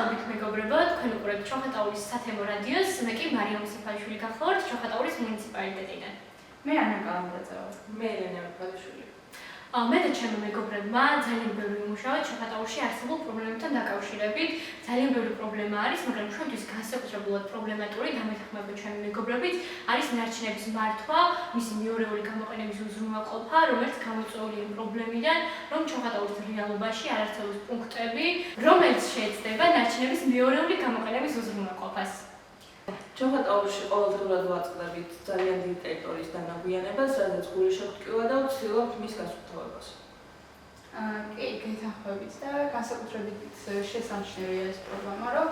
მოგესალმებით მეგობრებო, თქვენ უყურებთ ჩოხატაურის სათემო რადიოს, მე კი მარიამ სიფალიშვილი გახლავართ ჩოხატაურის მუნიციპალიტეტიდან. მე ანა კალანდაძე ვარ. მე ელენა მიფალიშვილი. მე და ჩემი მეგობრებმა ძალიან ბევრი ვიმუშავეთ ჩოხატაურში არსებულ პრობლემებთან დაკავშირებით. ძალიან ბევრი პრობლემა არის, მაგრამ ჩვენთვის განსაკუთრებულად პრობლემატური დამეთანხმება ჩემი მეგობრებით არის ნარჩენების მართვა, მისი მეორეული გამოყენების უზრუნველყოფა, რომელიც გამოწვეულია იმ პრობლემიდან, რომ ჩოხატაურის რეალობაში არ არსებობს პუნქტები, რომელიც შეეცდება ნარჩენების მეორეული გამოყენების უზრუნველყოფას. ჩოხატაურში ყოველდღიურად ვაწყდებით ძალიან დიდი ტერიტორიის დანაგვიანებას, სადაც გული შეგვტკივა და ვცდილობთ მის გასუფთავებას. კი, გეთანხმებით და განსაკუთრებით შესამჩნევია ეს პრობლემა, რომ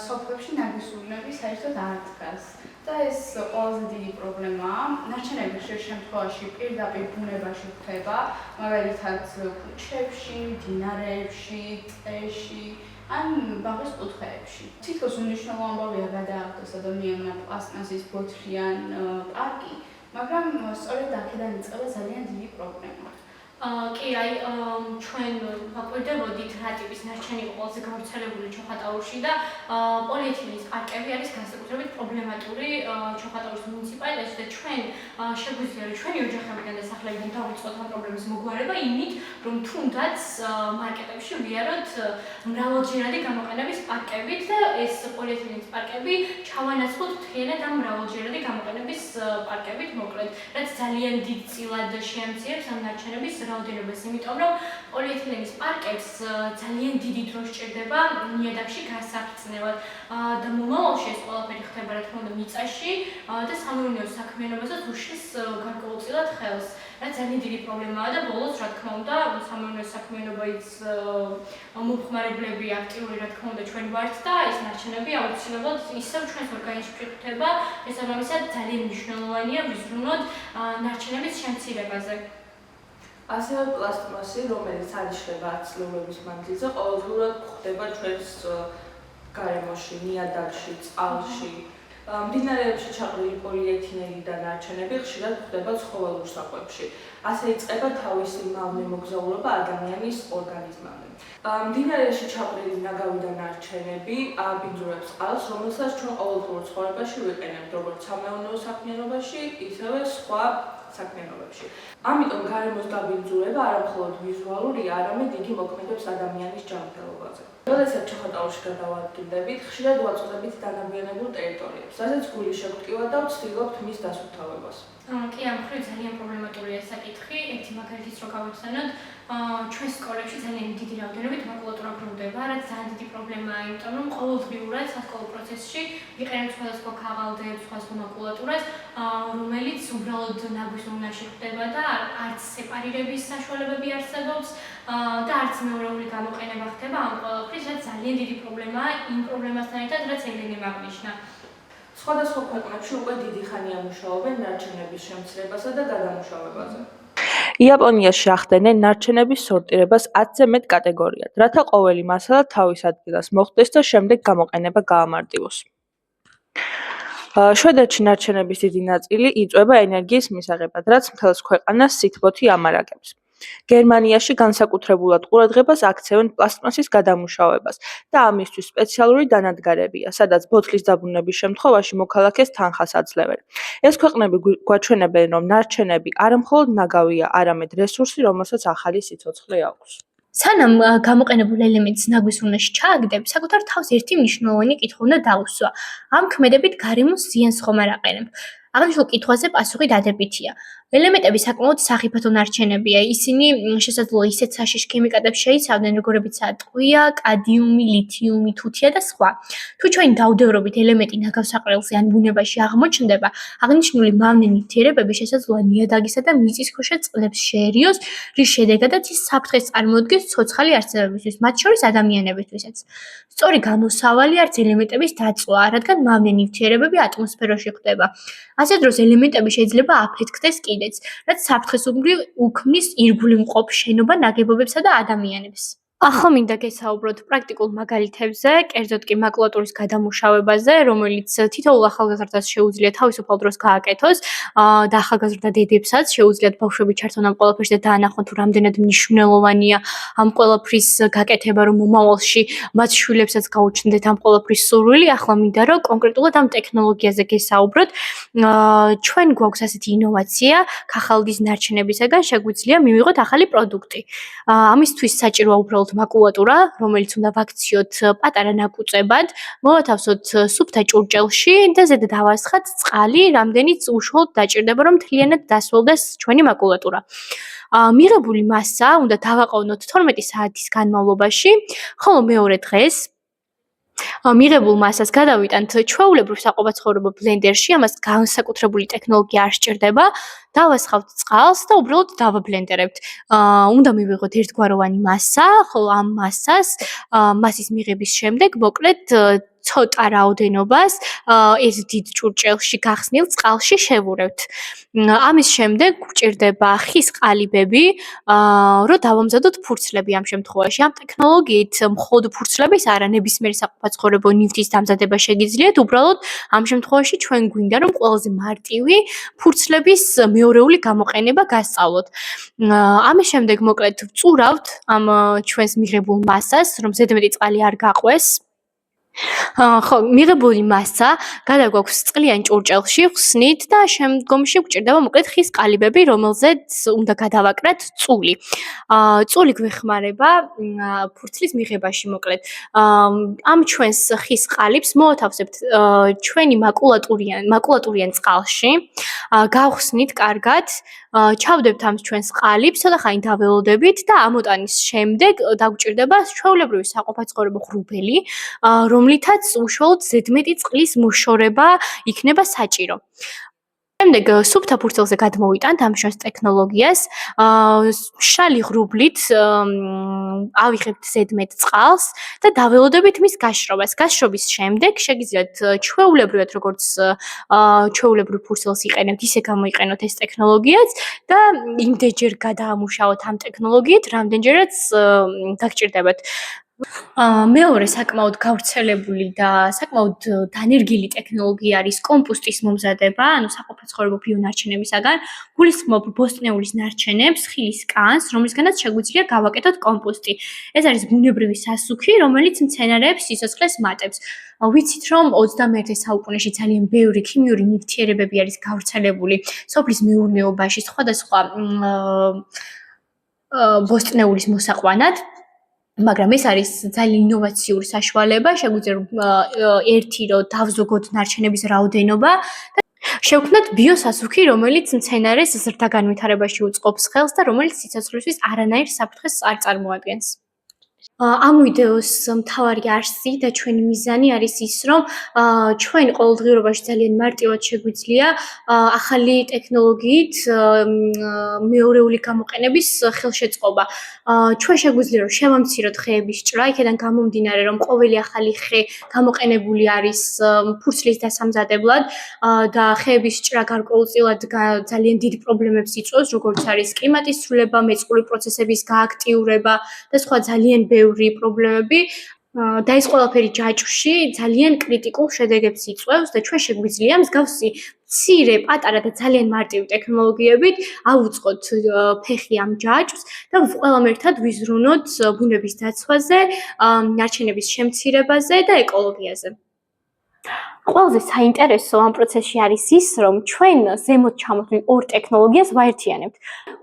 სოფლებში ნაგვისურნები საერთოდ არ დგას. და ეს ყველაზე დიდი პრობლემაა. ნარჩენები ხშირ შემთხვევაში პირდაპირ ბუნებაში ხდება, მაგალითად ქუჩებში, მდინარეებში, ტყეში ან ბაღის კუთხეებში. თითქოს უმნიშვნელო ამბავია გადააგდოს ადამიანმა პლასტმასის ბოთლი ან პარკი, მაგრამ სწორედ აქედან იწყება ძალიან დიდი პრობლემა. კი, ჩვენ ვაკვირდებოდით რა ტიპის ნარჩენი იყო ყველაზე გავრცელებული ჩოხატაურში და პოლიეთილენის პარკები არის განსაკუთრებით პრობლემატური ჩოხატაურის მუნიციპალიტეტში და ჩვენ შეგვიძლია ჩვენი ოჯახებიდან და სახლებიდან დავიწყოთ ამ პრობლემის მოგვარება იმით, რომ თუნდაც მარკეტებში ვიაროთ მრავალჯერადი გამოყენების პარკებით და ეს პოლიეთილენის პარკები ჩავანაცვლოთ მთლიანად ამ მრავალჯერადი გამოყენების პარკებით მოკლედ, რაც ძალიან დიდ წილად შეამცირებს ამ ნარჩენების რაოდენობას, იმიტომ რომ პოლიეთილენის პარკებს ძალიან დიდი დრო სჭირდება ნიადაგში გასაღწნევად და მომავალში ეს ყველაფერი ხდება რა თქმა უნდა მიწაში და სამეურნეო საქმიანობასაც უშლის გარკვეულწილად ხელს, რაც ძალიან დიდი პრობლემაა და ბოლოს რა თქმა უნდა სამეურნეო საქმიანობის მომხმარებლები აქტიური რა თქმა უნდა ჩვენ ვართ და ეს ნარჩენები აუცილებლად ისევ ჩვენს ორგანიზმში ხდება, შესაბამისად ძალიან მნიშვნელოვანია ვიზრუნოთ ნარჩენების შემცირებაზე. ასევე პლასტმასი, რომელიც არიშლება ათწლეულების მანძილზე, ყოველდღიურად გვხვდება ჩვენს გარემოში, ნიადაგში, წყალში. მდინარეებში ჩაყრილი პოლიეთილენი და ნარჩენები ხშირად გვხვდება ცხოველურ საკვებში. ასე იწყება თავისი მავნე მოგზაურობა ადამიანის ორგანიზმამდე. მდინარეებში ჩაყრილი ნაგავი და ნარჩენები ააბინძურებს წყალს, რომელსაც ჩვენ ყოველდღიურ ცხოვრებაში ვიყენებთ, როგორც სამეურნეო საქმიანობაში, ისევე სხვა საქმიანობებში. ამიტომ გარემოს დაბინძურება არამხოლოდ ვიზუალურია, არამედ იგი მოქმედებს ადამიანის ჯანმრთელობაზე. როდესაც ჩოხატაურში გადავადგილდებით, ხშირად ვაწყდებით დანაგვიანებულ ტერიტორიებს, სადაც გული შეგვტკივა და ვცდილობთ მის დასუფთავებას. კი, ამ მხრივ ძალიან პრობლემატურია საკითხი. ერთი მაგალითიც რო გავიხსენოთ, ჩვენ სკოლებში ძალიან დიდი რაოდენობით მაკულატურა ბრუნდება, რაც ძალიან დიდი პრობლემაა, იმიტომ რომ ყოველდღიურად სასკოლო პროცესში ვიყენებთ სხვადასხვა ქაღალდებს, სხვადასხვა მაკულატურას, რომელიც უბრალოდ ნაგვის უნარში ხდება და არც სეპარირების საშუალებები არსებობს და არც მეორეული გამოყენება ხდება ამ ყველაფრის, რაც ძალიან დიდი პრობლემაა იმ პრობლემასთან ერთად, რაც ელენემ აღნიშნა. სხვადასხვა ქვეყნებში უკვე დიდი ხანია მუშაობენ ნარჩენების შემცირებასა და გადამუშავებაზე. იაპონიაში ახდენენ ნარჩენების სორტირებას 10-ზე მეტ კატეგორიად, რათა ყოველი მასალა თავის ადგილას მოხვდეს და შემდეგ გამოყენება გაამარტივოს. შვედეთში ნარჩენების დიდი ნაწილი იწვება ენერგიის მისაღებად, რაც მთელს ქვეყანას სითბოთი ამარაგებს. გერმანიაში განსაკუთრებულად ყურადღებას აქცევენ პლასტმასის გადამუშავებას და ამისთვის სპეციალური დანადგარებია, სადაც ბოთლის დაბრუნების შემთხვევაში მოქალაქეს თანხას აძლევენ. ეს ქვეყნები გვაჩვენებენ, რომ ნარჩენები არამხოლოდ ნაგავია, არამედ რესურსი, რომელსაც ახალი სიცოცხლე აქვს. სანამ გამოყენებულ ელემენტს ნაგვის უნარში ჩააგდებ, საკუთარ თავს ერთი მნიშვნელოვანი კითხვა უნდა დავუსვა. ამ ქმედებით გარემოს ზიანს ხომ არ აყენებ? აღნიშნულ კითხვაზე პასუხი დადებითია. ელემენტები საკმაოდ სახიფათო ნარჩენებია. ისინი შესაძლოა ისეთ საშიშ ქიმიკატებს შეიცავდნენ, როგორებიცაა ტყვია, კადიუმი, ლითიუმი, თუთია და სხვა. თუ ჩვენ დავდევრობით ელემენტი ნაგავსაყრელზე ან ბუნებაში აღმოჩნდება, აღნიშნული მავნე ნივთიერებები შესაძლოა ნიადაგისა და მიწისქვეშა წყლებს შეერიოს, რის შედეგადაც ის საფრთხეს წარმოადგენს ცოცხალი არსებებისთვის, მათ შორის ადამიანებისთვისაც. სწორი გამოსავალი არც ელემენტების დაწვა, რადგან მავნე ნივთიერებები ატმოსფეროში ხვდება. ასე დროს ელემენტები შეიძლება აფეთქდეს კიდეც, რაც საფრთხეს უქმნის ირგვლივ მყოფ შენობა, ნაგებობებსა და ადამიანებს. ახლა მინდა გესაუბროთ პრაქტიკულ მაგალითებზე, კერძოდ კი მაკულატურის გადამუშავებაზე, რომელიც თითოეულ ახალგაზრდას შეუძლია თავისუფალ დროს გააკეთოს და ახალგაზრდა დედებსაც შეუძლიათ ბავშვები ჩართონ ამ ყველაფერში და დაანახონ თუ რამდენად მნიშვნელოვანია ამ ყველაფრის გაკეთება, რომ მომავალში მათ შვილებსაც გაუჩნდეთ ამ ყველაფრის სურვილი. ახლა მინდა რომ კონკრეტულად ამ ტექნოლოგიაზე გესაუბროთ. ჩვენ გვაქვს ასეთი ინოვაცია, ქაღალდის ნარჩენებისაგან შეგვიძლია მივიღოთ ახალი პროდუქტი. ამისთვის საჭიროა უბრალოდ მაკულატურა, რომელიც უნდა ვაქციოთ პატარა ნაკუწებად, მოვათავსოთ სუფთა ჭურჭელში და ზედ დავასხათ წყალი, რამდენიც უშუალოდ დაჭირდება, რომ მთლიანად დასრულდეს ჩვენი მაკულატურა. მიღებული მასა უნდა დავაყოვნოთ 12 საათის განმავლობაში, ხოლო მეორე დღეს მიღებულ მასას გადავიტანთ ჩვეულებრივ საყოფაცხოვრებო ბლენდერში, ამას განსაკუთრებული ტექნოლოგია არ სჭირდება. დავასხავთ წყალს და უბრალოდ დავაბლენდერებთ. უნდა მივიღოთ ერთგვაროვანი მასა, ხოლო ამ მასის მიღების შემდეგ მოკლედ ცოტა რაოდენობას ეს დიდ ჭურჭელში გახსნილ წყალში შევურევთ. ამის შემდეგ გვჭირდება ხის ყალიბები, რომ დავამზადოთ ფურცლები ამ შემთხვევაში. ამ ტექნოლოგიით მხოლოდ ფურცლების არა, ნებისმიერი საყოფაცხოვრებო ნივთის დამზადება შეგიძლიათ, უბრალოდ ამ შემთხვევაში ჩვენ გვინდა რომ ყველაზე მარტივი ფურცლების მეორეული გამოყენება გასწავლოთ. ამის შემდეგ მოკლედ ვწურავთ ამ ჩვენს მიღებულ მასას, რომ ზედმეტი წყალი არ გაყვეს. ხო, მიღებული მასა გადაგვაქვს წყლიან ჭურჭელში, ხსნით და შემდგომში გვჭირდება მოკლედ ხის ყალიბები, რომელზეც უნდა გადავაკრათ წული. წული გვეხმარება ფურცლის მიღებაში მოკლედ. ამ ჩვენს ხის ყალიბს მოვათავსებთ ჩვენი მაკულატურიან წყალში, გავხსნით კარგად, ჩავდებთ ამ ჩვენს ყალიბს, ცოტა ხანი დაველოდებით და ამოტანის შემდეგ დაგვჭირდება ჩვეულებრივი საყოფაცხოვრებო ღრუბელი, რომლითაც უშუალოდ ზედმეტი წყლის მოშორება იქნება საჭირო. შემდეგ სუფთა ფურცელზე გადმოვიტანთ ამ ჩვენს ტექნოლოგიას, მშრალი ღრუბლით ავიღებთ ზედმეტ წყალს და დაველოდებით მის გაშრობას. გაშრობის შემდეგ შეგიძლიათ ჩვეულებრივად როგორც ჩვეულებრივ ფურცელს იყენებთ, ისე გამოიყენოთ ეს ტექნოლოგიაც და იმდენჯერ გადაამუშავოთ ამ ტექნოლოგიით, რამდენჯერაც დაგჭირდებათ. მეორე საკმაოდ გავრცელებული და საკმაოდ დანერგილი ტექნოლოგია არის კომპოსტის მომზადება, ანუ საყოფაცხოვრებო ბიონარჩენებისაგან. გულისხმობ ბოსტნეულის ნარჩენებს, ხილის კანს, რომლისგანაც შეგვიძლია გავაკეთოთ კომპოსტი. ეს არის ბუნებრივი სასუქი, რომელიც მცენარეებს სიცოცხლეს მატებს. ვიცით, რომ 21 საუკუნეში ძალიან ბევრი ქიმიური ნივთიერებები არის გავრცელებული სოფლის მეურნეობაში, სხვადასხვა ბოსტნეულის მოსაყვანად. მაგრამ ეს არის ძალიან ინოვაციური საშუალება, შეგვიძლია ერთი რომ დავზოგოთ ნარჩენების რაოდენობა და შევქმნათ ბიოსასუქი, რომელიც მცენარეს ზრდა განვითარებაში უწყობს ხელს და რომელიც სიცოცხლისთვის არანაირ საფრთხეს არ წარმოადგენს. ამ ვიდეოს მთავარი არსი და ჩვენი მიზანი არის ის, რომ ჩვენ ყოველდღიურობაში ძალიან მარტივად შეგვიძლია ახალი ტექნოლოგიით მეორეული გამოყენების ხელშეწყობა. ჩვენ შეგვიძლია რომ შევამციროთ ხეების ჭრა, იქედან გამომდინარე, რომ ყოველი ახალი ხე გამოყენებული არის ფურცლის დასამზადებლად და ხეების ჭრა გარკვეულწილად ძალიან დიდ პრობლემებს იწვევს, როგორც არის კლიმატის ცვლილება, მეწყრული პროცესების გააქტიურება და სხვა ძალიან ბევრი პრობლემები. და ეს ყველაფერი ჯაჭვში ძალიან კრიტიკულ შედეგებს იწვევს და ჩვენ შეგვიძლია მსგავსი მცირე, პატარა და ძალიან მარტივი ტექნოლოგიებით ავუწყოთ ფეხი ამ ჯაჭვს და ყველამ ერთად ვიზრუნოთ ბუნების დაცვაზე, ნარჩენების შემცირებაზე და ეკოლოგიაზე. ყველაზე საინტერესო ამ პროცესში არის ის, რომ ჩვენ ზემოთ ჩამოთვლილ ორ ტექნოლოგიას ვაერთიანებთ.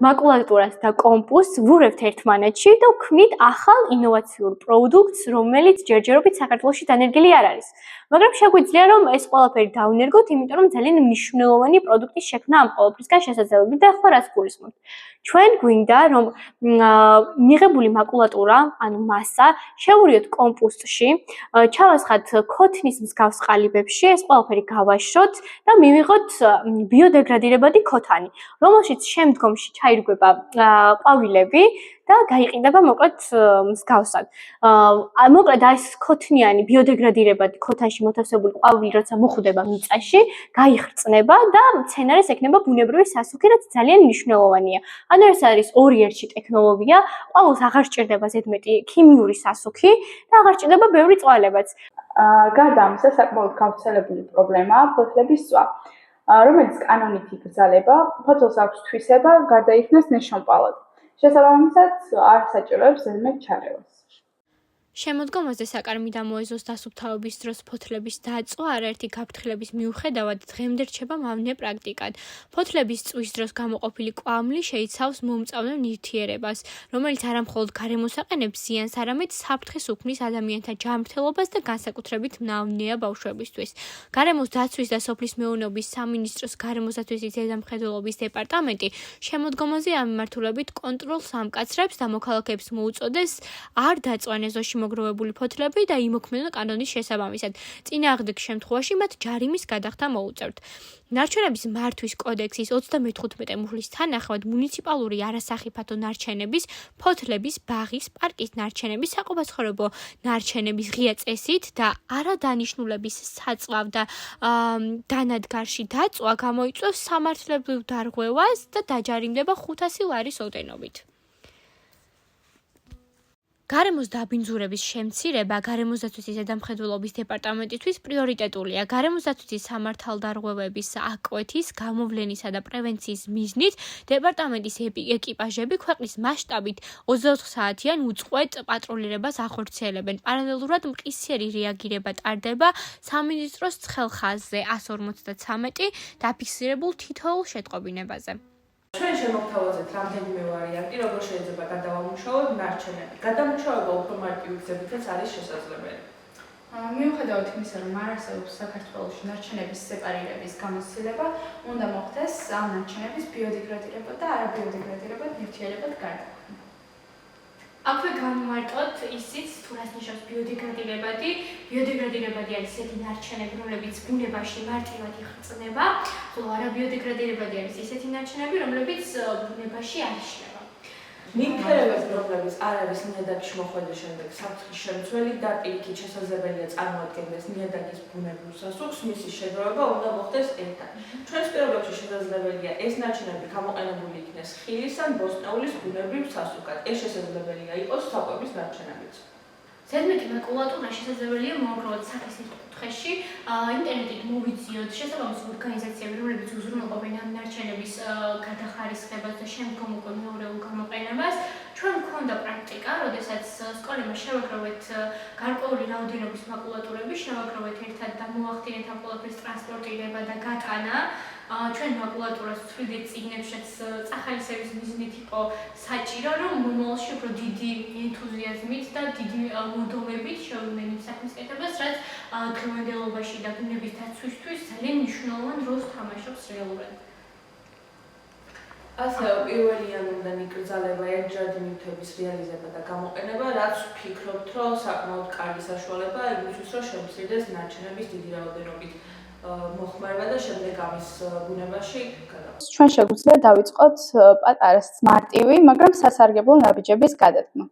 მაკულატურას და კომპოსტს ვურევთ ერთმანეთში და ვქმნით ახალ ინოვაციურ პროდუქტს, რომელიც ჯერჯერობით საქართველოში დანერგილი არ არის. მაგრამ შეგვიძლია რომ ეს ყველაფერი დავნერგოთ, იმიტომ რომ ძალიან მნიშვნელოვანი პროდუქტის შექმნა ამ ყველაფრისგან შესაძლებელი და ახლა რაც გულისხმობთ. ჩვენ გვინდა რომ მიღებული მაკულატურა, ანუ მასა, შევურიოთ კომპოსტში, ჩავასხათ ქოთნის მსგავს ყალიბებში, ეს ყველაფერი გავაშროთ და მივიღოთ ბიოდეგრადირებადი ქოთანი, რომელშიც შემდგომში ჩაირგვება ყვავილები და გაიყიდება მოკლედ მსგავსად. მოკლედ ეს ქოთნიანი ბიოდეგრადირებადი ქოთანში მოთავსებული ყვავილი როცა მოხვდება მიწაში, გაიხრწნება და მცენარეს ექნება ბუნებრივი სასუქი, რაც ძალიან მნიშვნელოვანია. ანუ ეს არის 2-1 ტექნოლოგია, ყვავილს აღარ სჭირდება ზედმეტი ქიმიური სასუქი და აღარ სჭირდება ბევრი წვალებაც. გარდა ამისა, საკმაოდ გავრცელებული პრობლემაა ფოთლების წვა, რომელიც კანონით იკრძალება, ფოთლს აქვს თვისება, გარდაიქმნას ნეშომპალად. შესაბამისად, არ საჭიროებს ზედმეტ ჩარევას. შემოდგომაზე საკარმი დამოეზოს დასუფთავების დროს ფოთლების დაწვა არაერთი გაფრთხილების მიუხედავად დღემდე რჩება მავნე პრაქტიკად. ფოთლების წვის დროს გამოყოფილი კვამლი შეიცავს მომწვანო ნივთიერებას, რომელიც არამხოლოდ გარემოს აყენებს ზიანს, არამედ საფრთხეს უქმნის ადამიანთა ჯანმრთელობას და განსაკუთრებით მნავნეა ბავშვებისთვის. გარემოს დაცვის და სოფლის მეურნეობის სამინისტროს გარემოს დაცვის ზედამხედველობის დეპარტამენტი შემოდგომაზე ამ მიმართულებით კონტროლს ამკაცრებს და მოქალაქეებს მოუწოდეს არ დაწვანეს ზოში მოგროვებული ფოთლები და იმოქმედონ კანონის შესაბამისად. წინააღმდეგ შემთხვევაში მათ ჯარიმის გადახდა მოუწევთ. ნარჩენების მართვის კოდექსის 35 მუხლის თანახმად მუნიციპალური არასახიფათო ნარჩენების, ფოთლების, ბაღის, პარკის ნარჩენების, საყოფაცხოვრებო ნარჩენების ღია წესით და არადანიშნულების საწვავ და დანადგარში დაწვა გამოიწვევს სამართლებრივ დარღვევას და დაჯარიმდება 500 ლარის ოდენობით. გარემოს დაბინძურების შემცირება გარემოს დაცვის ზედამხედველობის დეპარტამენტისთვის პრიორიტეტულია. გარემოს დაცვის სამართალდარღვევების აკვეთის, გამოვლენისა და პრევენციის მიზნით დეპარტამენტის ეკიპაჟები ქვეყნის მასშტაბით 24 საათიან უწყვეტ პატრულირებას ახორციელებენ. პარალელურად მყისიერი რეაგირება ტარდება სამინისტროს ცხელხაზზე 153 დაფიქსირებულ თითოეულ შეტყობინებაზე. ჩვენ შემოგთავაზებთ რამდენიმე ვარიანტი, როგორ შეიძლება გადავამუშავოთ ნარჩენები. გადამუშავება უფრო მარტივი გზებითაც არის შესაძლებელი. მიუხედავად იმისა, რომ არ არსებობს საქართველოში ნარჩენების სეპარირების გამოცდილება, უნდა მოხდეს ამ ნარჩენების ბიოდეგრადირება და არაბიოდეგრადირება ნივთიერებად გარდაქმნა. აქვე განვარტყოთ ისიც, თუ რას ნიშნავს ბიოდეგრადირებადი. ბიოდეგრადირებადი არის ისეთი ნარჩენები, რომლებიც ბუნებაში მარტივად იხრწნება, ხოლო არაბიოდეგრადირებადი არის ისეთი ნარჩენები, რომლებიც ბუნებაში არ იშლება. ნივთიერების პრობლემის არ არის ნიადაგში მოხვედრის შემდეგ საფრთხის შემცველი და პირიქით შესაძლებელია წარმოადგენდეს ნიადაგის ბუნებრივ სასუქს, მისი შეგროვება უნდა მოხდეს ერთად. ჩვენს პირობებში შესაძლებელია ეს ნარჩენები გამოყენებული იქნეს ხილის ან ბოსტნეულის ბუნებრივ სასუქად. ეს შესაძლებელია იყოს საკვების ნარჩენებიც. ზედმეტი მაკულატურა შესაძლებელია მოაგროვოთ სახის კუთხეში, ინტერნეტით მოვიძიოთ შესაბამისი ორგანიზაციები, რომლებიც უზრუნველყოფენ ამ ნარჩენების გადახარისხებას და შემდგომ უკვე მეორეულ გამოყენებას. ჩვენ გვქონდა პრაქტიკა, როდესაც სკოლებმა შევაგროვეთ გარკვეული რაოდენობის მაკულატურები, შევაგროვეთ ერთად და მოახდინეთ ამ ყველაფრის ტრანსპორტირება და გატანა. ჩვენ მაკულატურას ვთვლიდით წიგნებშიც წახალისების მიზნით იყო საჭირო, რომ მომავალში უფრო დიდი ენთუზიაზმით და დიდი მოდომებით შევიდნენ იმ საქმის კეთებას, რაც დღევანდელობაში და ბუნების დაცვისთვის ძალიან მნიშვნელოვან როლს თამაშობს რეალურად. ასე პირველიდან უნდა იკრძალება ერთჯერადი ნივთების რეალიზება და გამოყენება, რაც ვფიქრობთ, რომ საკმაოდ კარგი საშუალებაა იმისთვის, რომ შემცირდეს ნარჩენების დიდი რაოდენობით მოხმარება და შემდეგ ამის ბუნებაში გადაყვანა. ჩვენ შეგვიძლია დავიწყოთ პატარა მარტივი, მაგრამ სასარგებლო ნაბიჯების გადადგმა.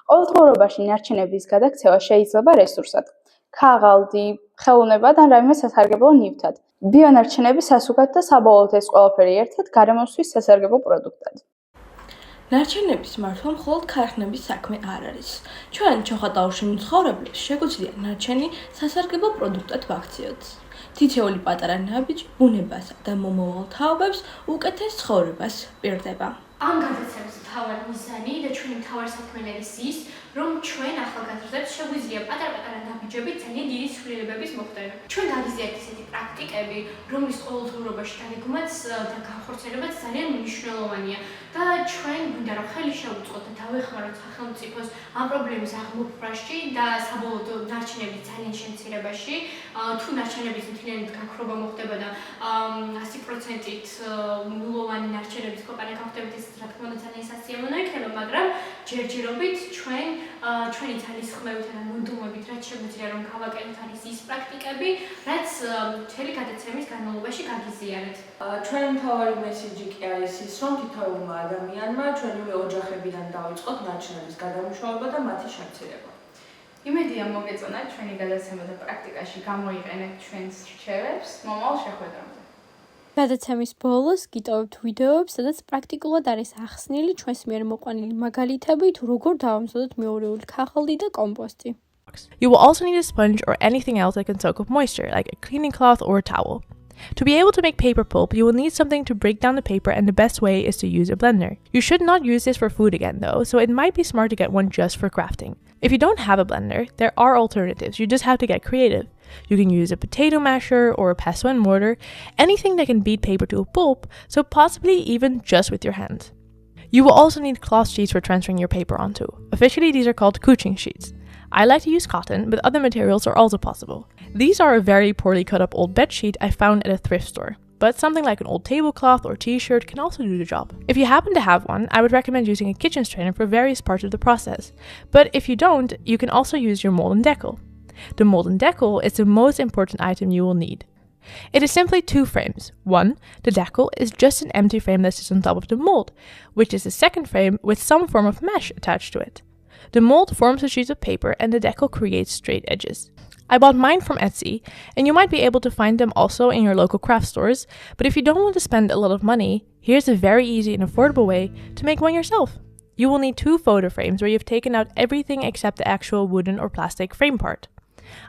ყოველდღიურობაში ნარჩენების გადაქცევა შეიძლება რესურსად, ქაღალდი, ხელოვნებად ან რაიმე სასარგებლო ნივთად. ბიონარჩენები სასუქად და საბოლოოდ ეს ყველაფერი ერთად გარემოსთვის სასარგებლო პროდუქტად. ნარჩენების მართვა მხოლოდ ქარხნების საქმე არ არის. ჩვენ ჩოხატაურში მცხოვრებლებს შეგვიძლია ნარჩენი სასარგებლო პროდუქტად ვაქციოთ. თითოეული პატარა ნაბიჯი ბუნებასა და მომავალ თაობებს უკეთეს ცხოვრებას პირდება. ამ გადაცემის მთავარი მიზანი და ჩვენი მთავარი საქმე არის ის, რომ ჩვენ ახალგაზრდებს შეგვიძლია პატარ-პატარა ნაბიჯებით ძალიან დიდი ცვლილებების მოხდენა. ჩვენ გაგიზიარეთ ესეთი პრაქტიკები, რომლის ყოველდღიურობაში დაგეგმვაც და განხორციელებაც ძალიან მნიშვნელოვანია და ჩვენ გვინდა რომ ხელი შევუწყოთ და დავეხმაროთ სახელმწიფოს ამ პრობლემის აღმოფხვრაში და საბოლოოდ ნარჩენების ძალიან შემცირებაში. თუ ნარჩენების მთლიანად გაქრობა მოხდება და 100%-ით ნულოვანი ნარჩენების ქვეყანა გავხდებით, ეს რა თქმა უნდა ძალიან სასიამოვნო იქნება, მაგრამ ჯერჯერობით ჩვენი ძალისხმევით და მონდომებით რაც შეგვიძლია რომ გავაკეთოთ არის ის პრაქტიკები, რაც მთელი გადაცემის განმავლობაში გაგიზიარეთ. ჩვენი მთავარი მესიჯი კი არის ის, რომ თითოეულმა ადამიანმა ჩვენივე ოჯახებიდან დავიწყოთ ნარჩენების გადამუშავება და მათი შემცირება. იმედია მოგეწონათ ჩვენი გადაცემა და პრაქტიკაში გამოიყენებთ ჩვენს რჩევებს მომავალ შეხვედრამდე. გადაცემის ბოლოს გიტოვებთ ვიდეოებს, სადაც პრაქტიკულად არის ახსნილი ჩვენს მიერ მოყვანილი მაგალითები, თუ როგორ დავამზადოთ მეორეული ქაღალდი და კომპოსტი. You will also need a sponge or anything else that can soak up moisture, like a cleaning cloth or a towel. To be able to make paper pulp, you will need something to break down the paper, and the best way is to use a blender. You should not use this for food again though, so it might be smart to get one just for crafting. If you don't have a blender, there are alternatives, you just have to get creative. You can use a potato masher or a pestle and mortar, anything that can beat paper to a pulp, so possibly even just with your hands. You will also need cloth sheets for transferring your paper onto. Officially, these are called couching sheets. I like to use cotton, but other materials are also possible. These are a very poorly cut up old bed sheet I found at a thrift store, but something like an old tablecloth or t-shirt can also do the job. If you happen to have one, I would recommend using a kitchen strainer for various parts of the process, but if you don't, you can also use your mold and decal. The mold and decal is the most important item you will need. It is simply two frames. One, the decal is just an empty frame that sits on top of the mold, which is the second frame with some form of mesh attached to it. The mold forms a sheet of paper and the decal creates straight edges. I bought mine from Etsy, and you might be able to find them also in your local craft stores, but if you don't want to spend a lot of money, here's a very easy and affordable way to make one yourself. You will need 2 photo frames where you've taken out everything except the actual wooden or plastic frame part.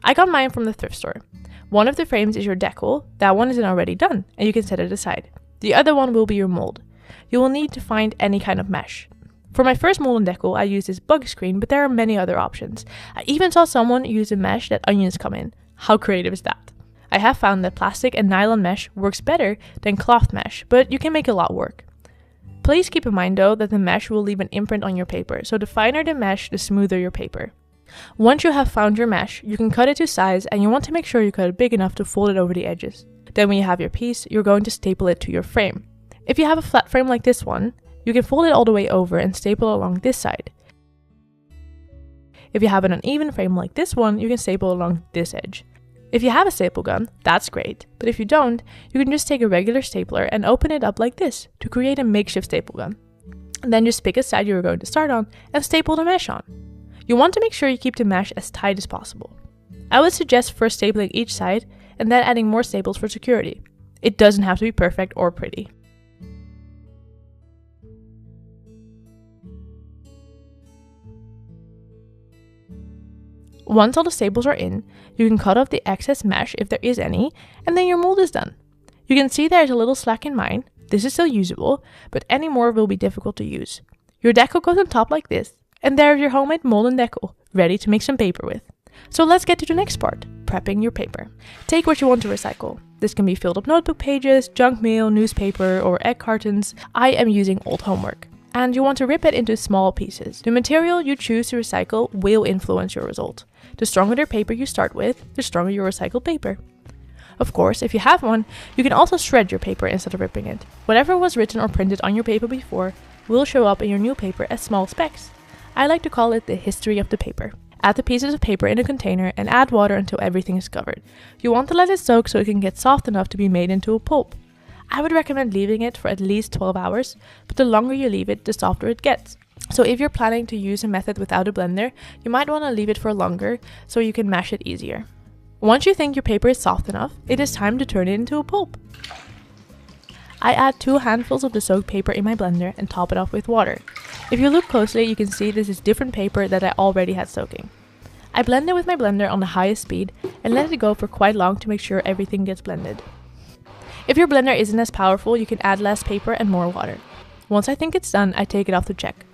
I got mine from the thrift store. One of the frames is your decal, that one isn't already done, and you can set it aside. The other one will be your mold. You will need to find any kind of mesh. For my first mold and decal, I used this bug screen, but there are many other options. I even saw someone use a mesh that onions come in. How creative is that? I have found that plastic and nylon mesh works better than cloth mesh, but you can make a lot work. Please keep in mind though that the mesh will leave an imprint on your paper, so the finer the mesh, the smoother your paper. Once you have found your mesh, you can cut it to size, and you want to make sure you cut it big enough to fold it over the edges. Then when you have your piece, you're going to staple it to your frame. If you have a flat frame like this one, you can fold it all the way over and staple along this side. If you have an uneven frame like this one, you can staple along this edge. If you have a staple gun, that's great, but if you don't, you can just take a regular stapler and open it up like this to create a makeshift staple gun. And then just pick a side you're going to start on and staple the mesh on. You want to make sure you keep the mesh as tight as possible. I would suggest first stapling each side and then adding more staples for security. It doesn't have to be perfect or pretty. Once all the staples are in, you can cut off the excess mesh if there is any, and then your mold is done. You can see there's a little slack in mine. This is still usable, but any more will be difficult to use. Your decal goes on top like this, and there's your homemade mold and decal, ready to make some paper with. So let's get to the next part, prepping your paper. Take what you want to recycle. This can be filled up notebook pages, junk mail, newspaper, or egg cartons. I am using old homework. And you want to rip it into small pieces. The material you choose to recycle will influence your result. The stronger the paper you start with, the stronger your recycled paper. Of course, if you have one, you can also shred your paper instead of ripping it. Whatever was written or printed on your paper before will show up in your new paper as small specks. I like to call it the history of the paper. Add the pieces of paper in a container and add water until everything is covered. You want to let it soak so it can get soft enough to be made into a pulp. I would recommend leaving it for at least 12 hours, but the longer you leave it, the softer it gets. So if you're planning to use a method without a blender, you might want to leave it for longer so you can mash it easier. Once you think your paper is soft enough, it is time to turn it into a pulp. I add 2 handfuls of the soaked paper in my blender and top it off with water. If you look closely, you can see this is different paper that I already had soaking. I blend it with my blender on the highest speed and let it go for quite long to make sure everything gets blended. If your blender isn't as powerful, you can add less paper and more water. Once I think it's done, I take it off to check.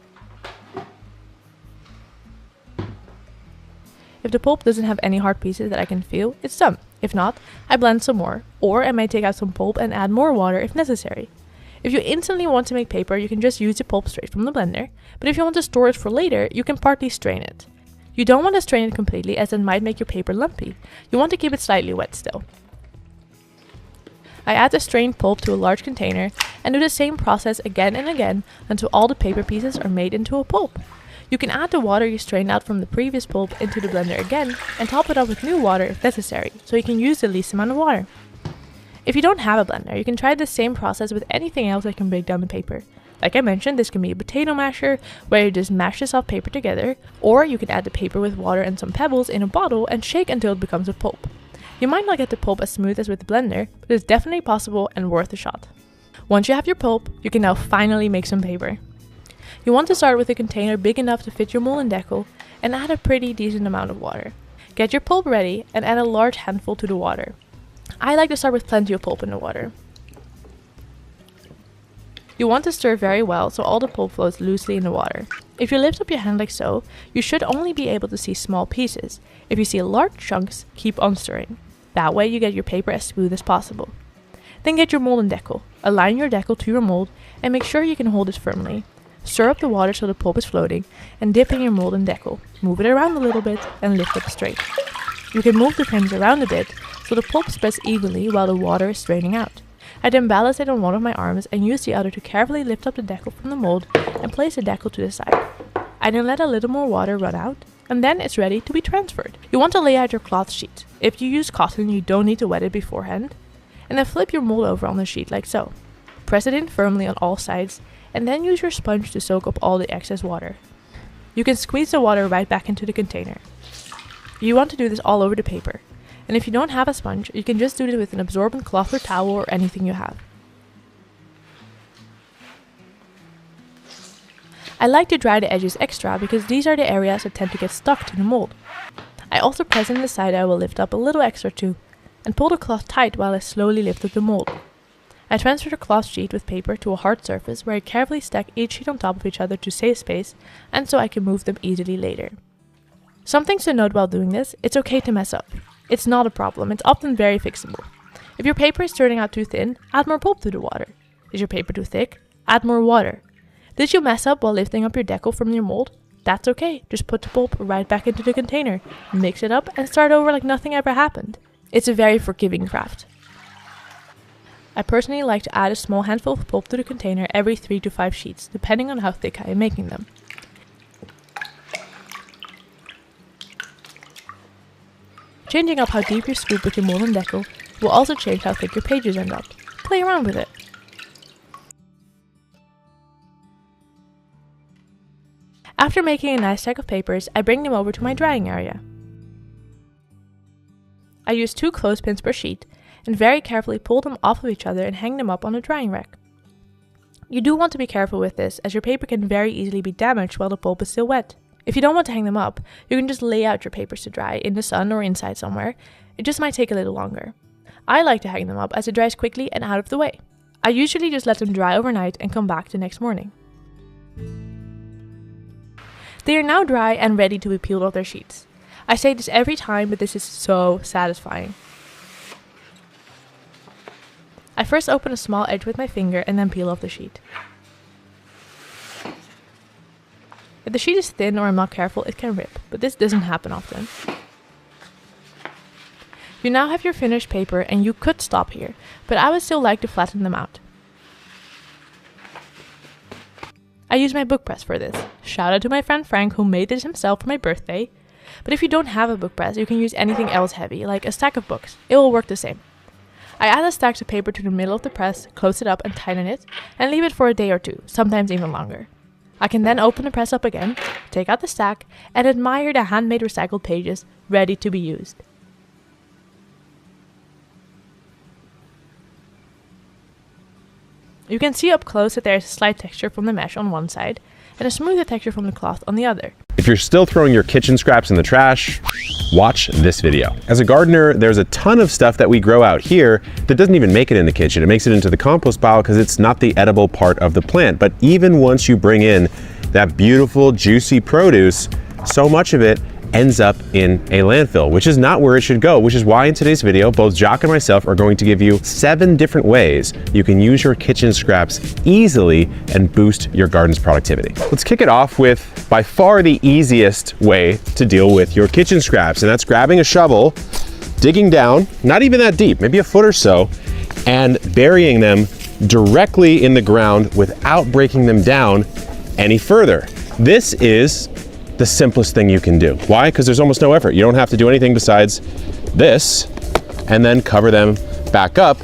If the pulp doesn't have any hard pieces that I can feel, it's done. If not, I blend some more, or I may take out some pulp and add more water if necessary. If you instantly want to make paper, you can just use the pulp straight from the blender, but if you want to store it for later, you can partly strain it. You don't want to strain it completely as it might make your paper lumpy. You want to keep it slightly wet still. I add the strained pulp to a large container and do the same process again and again until all the paper pieces are made into a pulp. You can add the water you strained out from the previous pulp into the blender again and top it up with new water if necessary, so you can use the least amount of water. If you don't have a blender, you can try the same process with anything else that can break down the paper. Like I mentioned, this can be a potato masher, where you just mash the soft paper together, or you can add the paper with water and some pebbles in a bottle and shake until it becomes a pulp. You might not get the pulp as smooth as with the blender, but it's definitely possible and worth a shot. Once you have your pulp, you can now finally make some paper. You want to start with a container big enough to fit your mold and decal, and add a pretty decent amount of water. Get your pulp ready and add a large handful to the water. I like to start with plenty of pulp in the water. You want to stir very well so all the pulp flows loosely in the water. If you lift up your hand like so, you should only be able to see small pieces. If you see large chunks, keep on stirring. That way you get your paper as smooth as possible. Then get your mold and decal. Align your decal to your mold and make sure you can hold it firmly. Stir up the water so the pulp is floating and dip in your mold and decal. Move it around a little bit and lift up straight. You can move the pins around a bit so the pulp spreads evenly while the water is straining out. I then balance it on one of my arms and use the other to carefully lift up the decal from the mold and place the decal to the side. I then let a little more water run out and then it's ready to be transferred. You want to lay out your cloth sheet. If you use cotton, you don't need to wet it beforehand. And then flip your mold over on the sheet like so. Press it in firmly on all sides and then use your sponge to soak up all the excess water. You can squeeze the water right back into the container. You want to do this all over the paper. And if you don't have a sponge, you can just do it with an absorbent cloth or towel or anything you have. I like to dry the edges extra because these are the areas that tend to get stuck to the mold. I also press in the side I will lift up a little extra too, and pull the cloth tight while I slowly lift up the mold. I transfer the cloth sheet with paper to a hard surface where I carefully stack each sheet on top of each other to save space and so I can move them easily later. Some things to note while doing this: it's okay to mess up. It's not a problem, it's often very fixable. If your paper is turning out too thin, add more pulp to the water. Is your paper too thick? Add more water. Did you mess up while lifting up your decal from your mold? That's okay, just put the pulp right back into the container, mix it up and start over like nothing ever happened. It's a very forgiving craft. I personally like to add a small handful of pulp to the container every 3 to 5 sheets, depending on how thick I am making them. Changing up how deep you scoop with your mold and decal will also change how thick your pages end up. Play around with it. After making a nice stack of papers, I bring them over to my drying area. I use 2 clothespins per sheet and very carefully pull them off of each other and hang them up on a drying rack. You do want to be careful with this, as your paper can very easily be damaged while the pulp is still wet. If you don't want to hang them up, you can just lay out your papers to dry in the sun or inside somewhere. It just might take a little longer. I like to hang them up as it dries quickly and out of the way. I usually just let them dry overnight and come back the next morning. They are now dry and ready to be peeled off their sheets. I say this every time, but this is so satisfying. I first open a small edge with my finger and then peel off the sheet. If the sheet is thin or I'm not careful, it can rip, but this doesn't happen often. You now have your finished paper and you could stop here, but I would still like to flatten them out. I use my book press for this. Shout out to my friend Frank who made this himself for my birthday. But if you don't have a book press, you can use anything else heavy, like a stack of books. It will work the same. I add the stacks of paper to the middle of the press, close it up and tighten it, and leave it for a day or 2, sometimes even longer. I can then open the press up again, take out the stack, and admire the handmade recycled pages ready to be used. You can see up close that there is a slight texture from the mesh on one side, and a smoother texture from the cloth on the other. If you're still throwing your kitchen scraps in the trash, watch this video. As a gardener, there's a ton of stuff that we grow out here that doesn't even make it in the kitchen. It makes it into the compost pile because it's not the edible part of the plant. But even once you bring in that beautiful, juicy produce, so much of it ends up in a landfill, which is not where it should go, which is why in today's video, both Jacques and myself are going to give you 7 different ways you can use your kitchen scraps easily and boost your garden's productivity. Let's kick it off with by far the easiest way to deal with your kitchen scraps, and that's grabbing a shovel, digging down, not even that deep, maybe a foot or so, and burying them directly in the ground without breaking them down any further. This is the simplest thing you can do. Why? Because there's almost no effort. You don't have to do anything besides this and then cover them back up.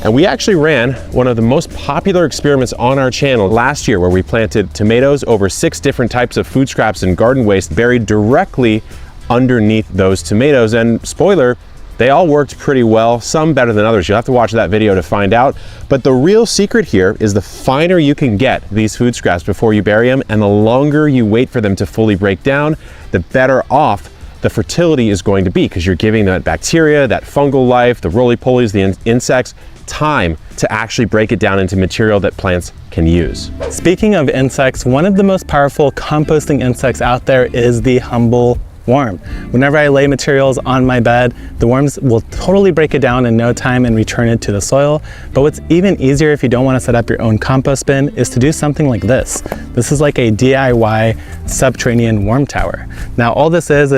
And we actually ran one of the most popular experiments on our channel last year, where we planted tomatoes over 6 different types of food scraps and garden waste buried directly underneath those tomatoes. And spoiler, they all worked pretty well, some better than others. You'll have to watch that video to find out. But the real secret here is the finer you can get these food scraps before you bury them, and the longer you wait for them to fully break down, the better off the fertility is going to be, because you're giving that bacteria, that fungal life, the roly-polies, the insects, time to actually break it down into material that plants can use. Speaking of insects, one of the most powerful composting insects out there is the humble worm. Whenever I lay materials on my bed, the worms will totally break it down in no time and return it to the soil. But what's even easier if you don't want to set up your own compost bin is to do something like this. This is like a DIY subterranean worm tower. Now all this is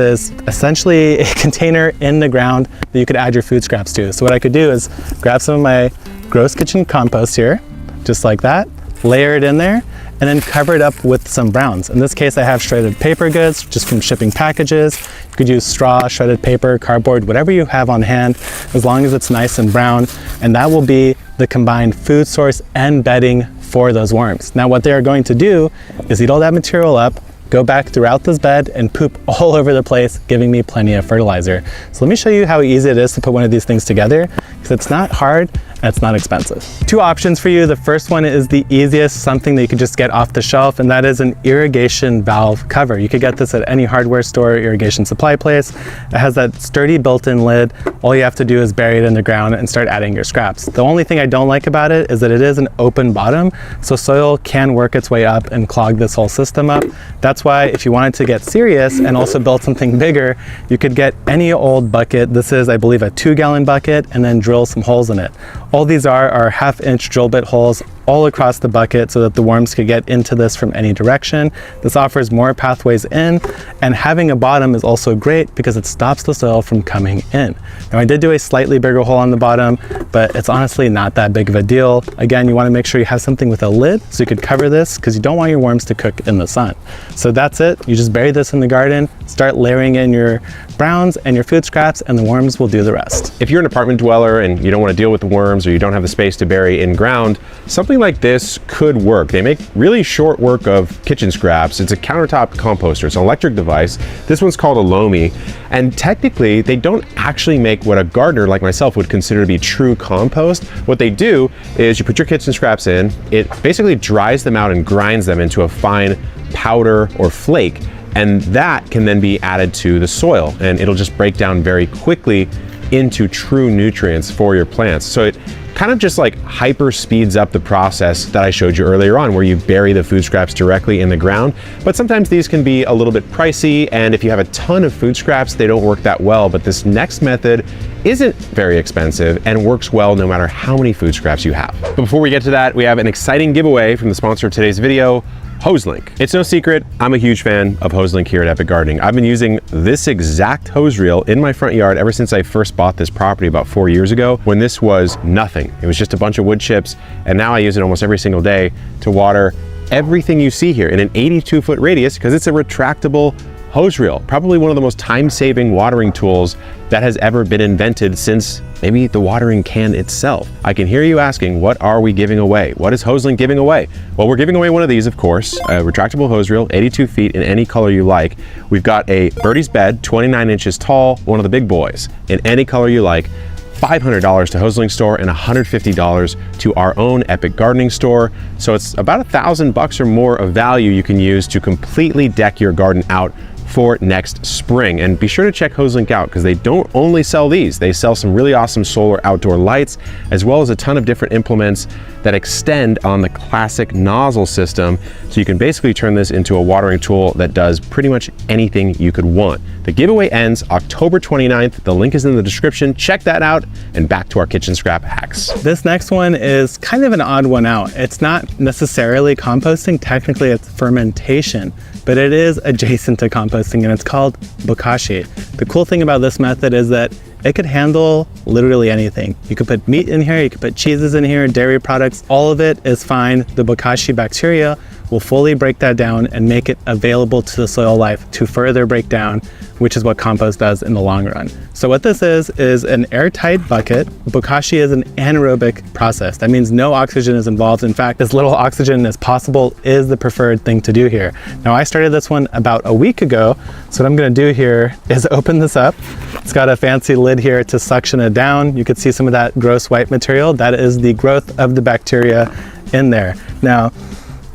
essentially a container in the ground that you could add your food scraps to. So what I could do is grab some of my gross kitchen compost here, just like that, layer it in there, and then cover it up with some browns. In this case, I have shredded paper goods just from shipping packages. You could use straw, shredded paper, cardboard, whatever you have on hand, as long as it's nice and brown. And that will be the combined food source and bedding for those worms. Now, what they are going to do is eat all that material up, go back throughout this bed and poop all over the place, giving me plenty of fertilizer. So let me show you how easy it is to put one of these things together, because it's not hard and it's not expensive. 2 options for you. The first one is the easiest, something that you can just get off the shelf, and that is an irrigation valve cover. You could get this at any hardware store, irrigation supply place. It has that sturdy built-in lid. All you have to do is bury it in the ground and start adding your scraps. The only thing I don't like about it is that it is an open bottom, so soil can work its way up and clog this whole system up. That's why if you wanted to get serious and also build something bigger, you could get any old bucket. This is, I believe, a 2-gallon bucket, and then drill some holes in it. All these are 1/2-inch drill bit holes all across the bucket so that the worms could get into this from any direction. This offers more pathways in, and having a bottom is also great because it stops the soil from coming in. Now I did do a slightly bigger hole on the bottom, but it's honestly not that big of a deal. Again, you want to make sure you have something with a lid so you could cover this, because you don't want your worms to cook in the sun. So that's it. You just bury this in the garden, start layering in your browns and your food scraps, and the worms will do the rest. If you're an apartment dweller and you don't want to deal with the worms, or you don't have the space to bury in ground, something like this could work. They make really short work of kitchen scraps. It's a countertop composter. It's an electric device. This one's called a Lomi, and technically they don't actually make what a gardener like myself would consider to be true compost. What they do is you put your kitchen scraps in, it basically dries them out and grinds them into a fine powder or flake, and that can then be added to the soil, and it'll just break down very quickly into true nutrients for your plants. So it kind of just like hyper speeds up the process that I showed you earlier on, where you bury the food scraps directly in the ground. But sometimes these can be a little bit pricey, and if you have a ton of food scraps, they don't work that well. But this next method isn't very expensive and works well no matter how many food scraps you have. But before we get to that, we have an exciting giveaway from the sponsor of today's video, HoseLink. It's no secret, I'm a huge fan of HoseLink here at Epic Gardening. I've been using this exact hose reel in my front yard ever since I first bought this property about 4 years ago, when this was nothing. It was just a bunch of wood chips, and now I use it almost every single day to water everything you see here in an 82-foot radius, because it's a retractable hose reel. Probably one of the most time-saving watering tools that has ever been invented since maybe the watering can itself. I can hear you asking, what are we giving away? What is HoseLink giving away? Well, we're giving away one of these, of course, a retractable hose reel, 82 feet in any color you like. We've got a Birdie's Bed, 29 inches tall, one of the big boys, in any color you like. $500 to HoseLink store and $150 to our own Epic Gardening store. So it's about $1,000 or more of value you can use to completely deck your garden out for next spring. And be sure to check HoseLink out, because they don't only sell these, they sell some really awesome solar outdoor lights, as well as a ton of different implements that extend on the classic nozzle system. So you can basically turn this into a watering tool that does pretty much anything you could want. The giveaway ends October 29th. The link is in the description. Check that out, and back to our kitchen scrap hacks. This next one is kind of an odd one out. It's not necessarily composting, technically it's fermentation, but it is adjacent to composting, and it's called bokashi. The cool thing about this method is that it could handle literally anything. You could put meat in here, you could put cheeses in here, dairy products, all of it is fine. The bokashi bacteria will fully break that down and make it available to the soil life to further break down, which is what compost does in the long run. So what this is an airtight bucket. Bokashi is an anaerobic process. That means no oxygen is involved. In fact, as little oxygen as possible is the preferred thing to do here. Now, I started this one about a week ago. So what I'm gonna do here is open this up. It's got a fancy lid here to suction it down. You can see some of that gross white material. That is the growth of the bacteria in there. Now,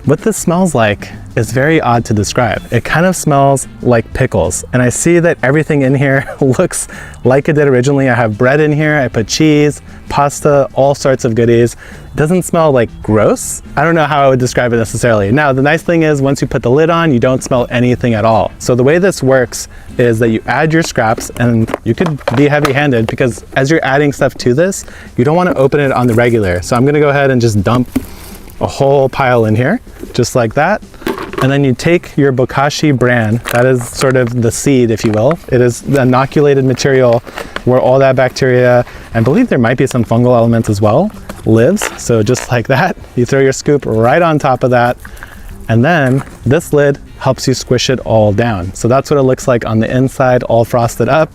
what this smells like is very odd to describe. It kind of smells like pickles. And I see that everything in here looks like it did originally. I have bread in here, I put cheese, pasta, all sorts of goodies. It doesn't smell like gross. I don't know how I would describe it necessarily. Now, the nice thing is once you put the lid on, you don't smell anything at all. So the way this works is that you add your scraps, and you could be heavy-handed because as you're adding stuff to this, you don't want to open it on the regular. So I'm gonna go ahead and just dump a whole pile in here, just like that. And then you take your Bokashi bran, that is sort of the seed, if you will. It is the inoculated material where all that bacteria, I believe there might be some fungal elements as well, lives. So just like that, you throw your scoop right on top of that. And then this lid helps you squish it all down. So that's what it looks like on the inside, all frosted up.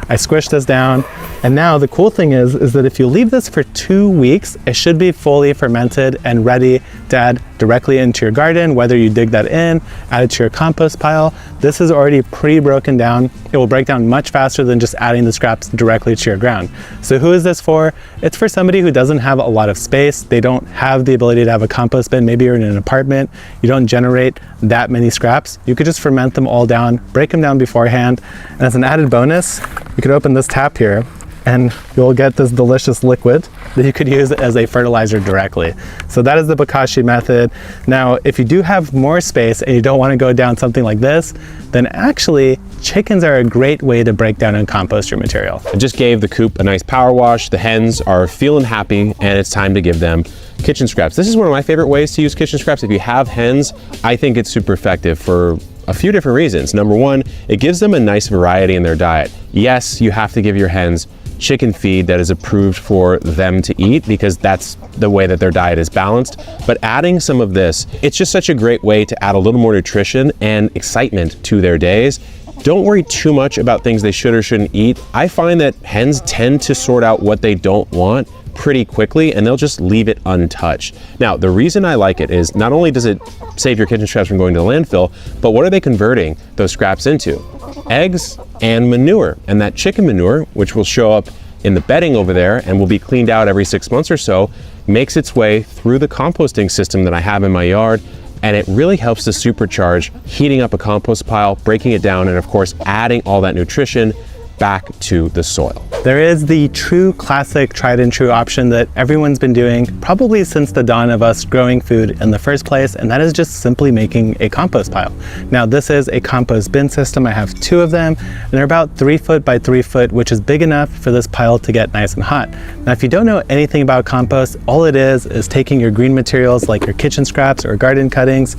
I squish this down. And now the cool thing is that if you leave this for 2 weeks, it should be fully fermented and ready to add directly into your garden, whether you dig that in, add it to your compost pile. This is already pre-broken down. It will break down much faster than just adding the scraps directly to your ground. So who is this for? It's for somebody who doesn't have a lot of space. They don't have the ability to have a compost bin. Maybe you're in an apartment. You don't generate that many scraps. You could just ferment them all down, break them down beforehand. And as an added bonus, you could open this tap here and you'll get this delicious liquid that you could use as a fertilizer directly. So that is the Bokashi method. Now, if you do have more space and you don't want to go down something like this, then actually chickens are a great way to break down and compost your material. I just gave the coop a nice power wash. The hens are feeling happy, and it's time to give them kitchen scraps. This is one of my favorite ways to use kitchen scraps. If you have hens, I think it's super effective for a few different reasons. Number one, it gives them a nice variety in their diet. Yes, you have to give your hens chicken feed that is approved for them to eat because that's the way that their diet is balanced. But adding some of this, it's just such a great way to add a little more nutrition and excitement to their days. Don't worry too much about things they should or shouldn't eat. I find that hens tend to sort out what they don't want pretty quickly, and they'll just leave it untouched. Now, the reason I like it is not only does it save your kitchen scraps from going to the landfill, but what are they converting those scraps into? Eggs and manure. And that chicken manure, which will show up in the bedding over there and will be cleaned out every 6 months or so, makes its way through the composting system that I have in my yard. And it really helps to supercharge heating up a compost pile, breaking it down, and of course, adding all that nutrition back to the soil. There is the true classic tried and true option that everyone's been doing probably since the dawn of us growing food in the first place, and that is just simply making a compost pile. Now, this is a compost bin system. I have 2 of them, and they're about 3 foot by 3 foot, which is big enough for this pile to get nice and hot. Now, if you don't know anything about compost, all it is taking your green materials like your kitchen scraps or garden cuttings,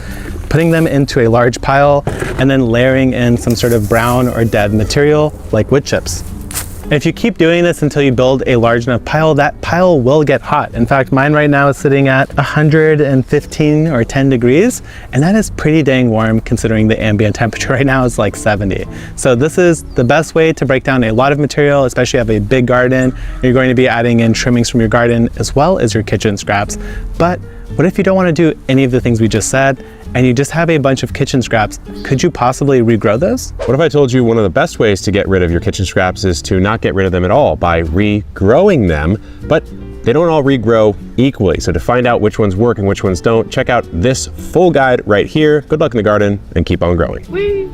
putting them into a large pile, and then layering in some sort of brown or dead material like wood chips. And if you keep doing this until you build a large enough pile, that pile will get hot. In fact, mine right now is sitting at 115 or 10 degrees, and that is pretty dang warm considering the ambient temperature right now is like 70. So this is the best way to break down a lot of material, especially if you have a big garden. You're going to be adding in trimmings from your garden as well as your kitchen scraps. But what if you don't want to do any of the things we just said, and you just have a bunch of kitchen scraps? Could you possibly regrow those? What if I told you one of the best ways to get rid of your kitchen scraps is to not get rid of them at all by regrowing them, but they don't all regrow equally. So to find out which ones work and which ones don't, check out this full guide right here. Good luck in the garden and keep on growing. Whee!